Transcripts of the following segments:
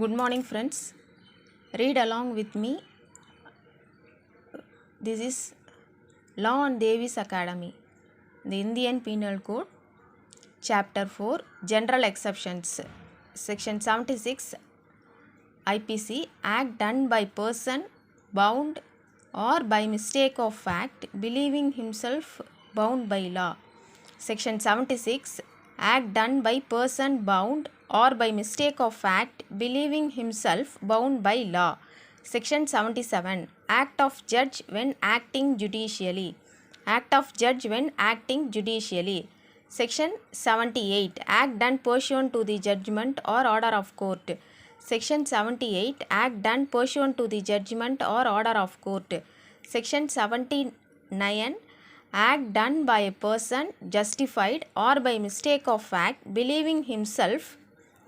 Good morning, friends. Read along with me. This is Law on Davis Academy. The Indian Penal Code, Chapter 4, General Exceptions. Section 76, IPC, Act done by person bound or by mistake of fact, believing himself bound by law. Section 76, Act done by person bound or by mistake of fact, believing himself bound by law. Section 77, Act of judge when acting judicially. Act of judge when acting judicially. Section 78, Act done pursuant to the judgment or order of court. Section 78, Act done pursuant to the judgment or order of court. Section 79, Act done by a person justified or by mistake of fact, believing himself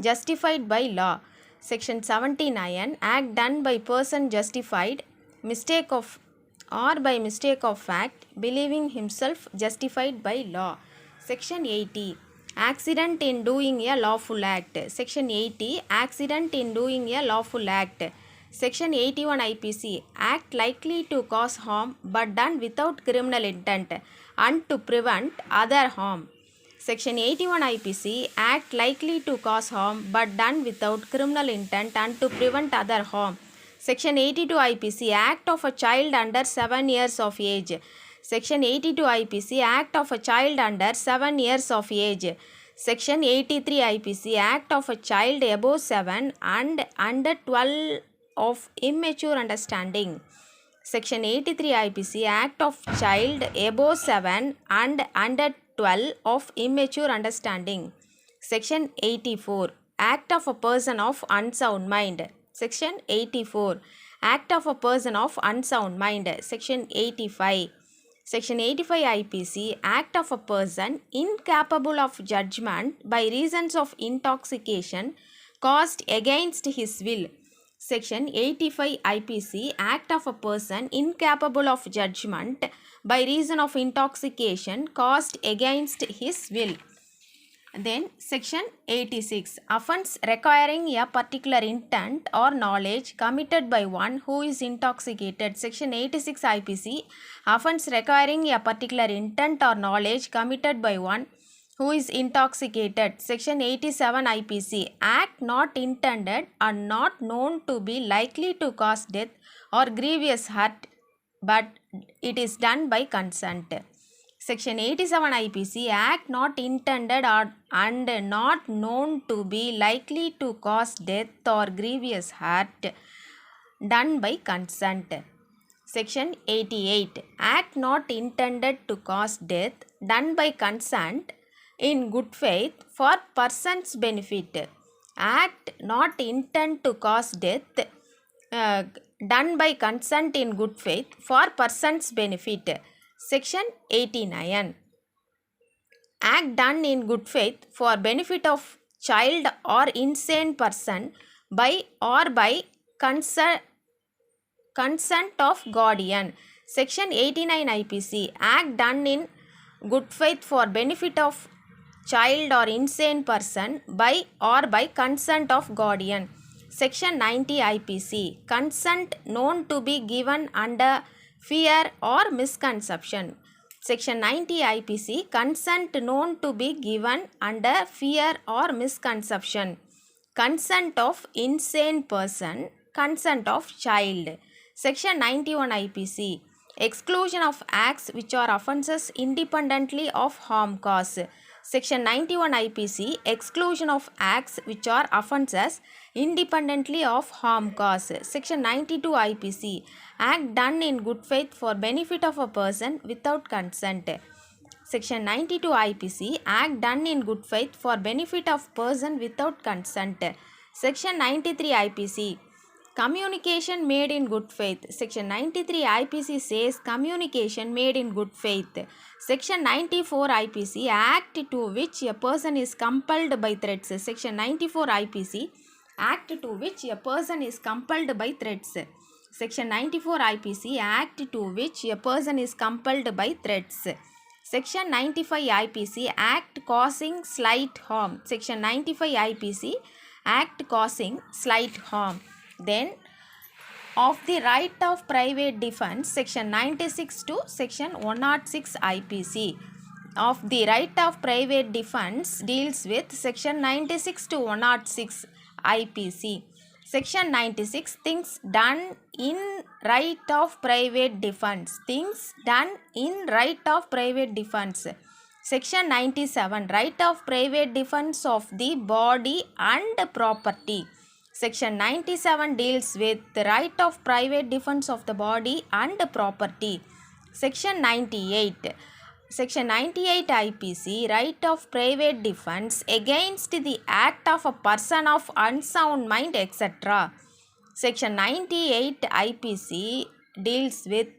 justified by law. Section 79, Act done by person justified mistake of or by mistake of fact, believing himself justified by law. Section 80, Accident in doing a lawful act. Section 80, Accident in doing a lawful act. Section 81 IPC, Act likely to cause harm but done without criminal intent and to prevent other harm. Section 81 IPC, Act likely to cause harm but done without criminal intent and to prevent other harm. Section 82 IPC, Act of a child under 7 years of age. Section 82 IPC, Act of a child under 7 years of age. Section 83 IPC, Act of a child above 7 and under 12 of immature understanding. Section 83 IPC, Act of child above 7 and under 12 of immature understanding. Section 84, Act of a person of unsound mind. Section 84, Act of a person of unsound mind. Section 85, Section 85 IPC, Act of a person incapable of judgment by reasons of intoxication caused against his will. Section 85 IPC, Act of a person incapable of judgment by reason of intoxication caused against his will. Then Section 86, Offence requiring a particular intent or knowledge committed by one who is intoxicated. Section 86 IPC, Offence requiring a particular intent or knowledge committed by one who is intoxicated. Section 87 IPC, Act not intended and not known to be likely to cause death or grievous hurt, but it is done by consent. Section 87 IPC, Act not intended and not known to be likely to cause death or grievous hurt, done by consent. Section 88, Act not intended to cause death, done by consent in good faith for person's benefit. Act not intend to cause death, done by consent in good faith for person's benefit. Section 89, Act done in good faith for benefit of child or insane person by or by consent of guardian. Section 89 IPC, Act done in good faith for benefit of child or insane person by or by consent of guardian. Section 90 IPC, Consent known to be given under fear or misconception. Section 90 IPC, Consent known to be given under fear or misconception. Consent of insane person, consent of child. Section 91 IPC, Exclusion of acts which are offences independently of harm cause. Section 91 IPC, Exclusion of acts which are offences independently of harm cause. Section 92 IPC, Act done in good faith for benefit of a person without consent. Section 92 IPC, Act done in good faith for benefit of person without consent. Section 93 IPC, Communication made in good faith. Section 93 IPC says communication made in good faith. Section 94 IPC, Act to which a person is compelled by threats. Section 94 IPC, Act to which a person is compelled by threats. Section 94 IPC, Act to which a person is compelled by threats. Section 95 IPC, Act causing slight harm. Section 95 IPC, act causing slight harm. Then of the right of private defense, section 96 to section 106 IPC. Of the right of private defense deals with section 96 to 106 IPC. Section 96, things done in right of private defense. Things done in right of private defense. Section 97, right of private defense of the body and property. Section 97 deals with the right of private defense of the body and property. Section 98. Section 98 IPC, right of private defense against the act of a person of unsound mind, etc. Section 98 IPC deals with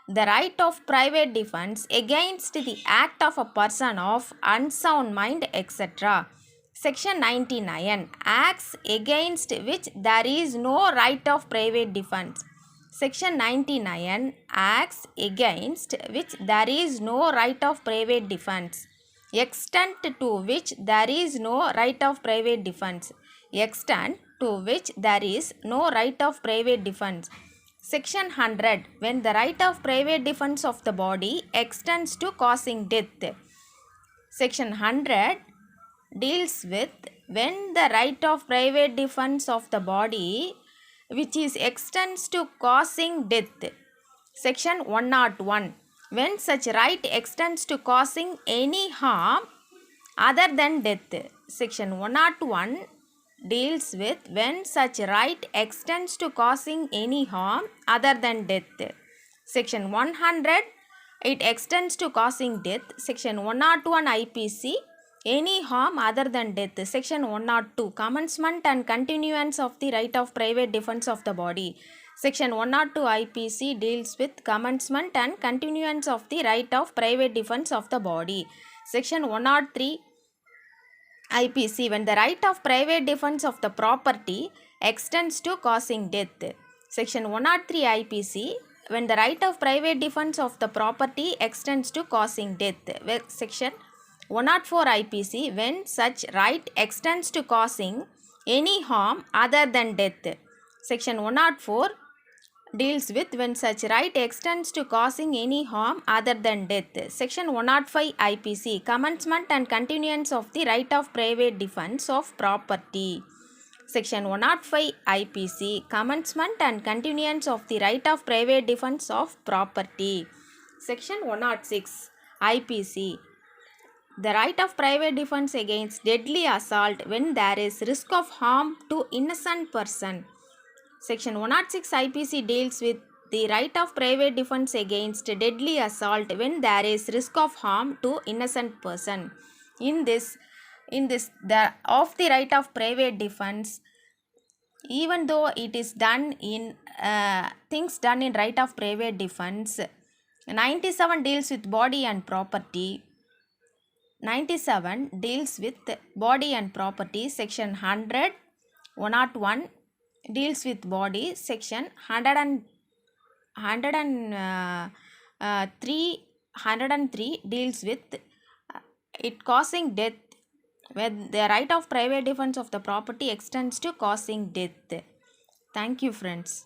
the right of private defense against the act of a person of unsound mind, etc. Section 99, acts against which there is no right of private defense. Section 99, acts against which there is no right of private defense. Extent to which there is no right of private defense. Extent to which there is no right of private defense. Section 100, when the right of private defense of the body extends to causing death. Section 100 deals with when the right of private defense of the body which is extends to causing death. Section 101, when such right extends to causing any harm other than death. Section 101 deals with when such right extends to causing any harm other than death. Section 100, it extends to causing death. Section 101 IPC, any harm other than death. Section 102, commencement and continuance of the right of private defense of the body. Section 102 IPC deals with commencement and continuance of the right of private defense of the body. Section 103 IPC, when the right of private defense of the property extends to causing death. Section 103 IPC, when the right of private defense of the property extends to causing death. Section 104 IPC, when such right extends to causing any harm other than death. Section 104 deals with when such right extends to causing any harm other than death. Section 105 IPC, commencement and continuance of the right of private defense of property. Section 105 IPC, commencement and continuance of the right of private defense of property. Section 106 IPC, the right of private defense against deadly assault when there is risk of harm to innocent person. Section 106 IPC deals with the right of private defense against deadly assault when there is risk of harm to innocent person. In this the of the right of private defense, even though it is done in things done in right of private defense, 97 deals with body and property. 97 deals with body and property. Section 100, 101 deals with body. Section 103 deals with it causing death, when the right of private defense of the property extends to causing death. Thank you, friends.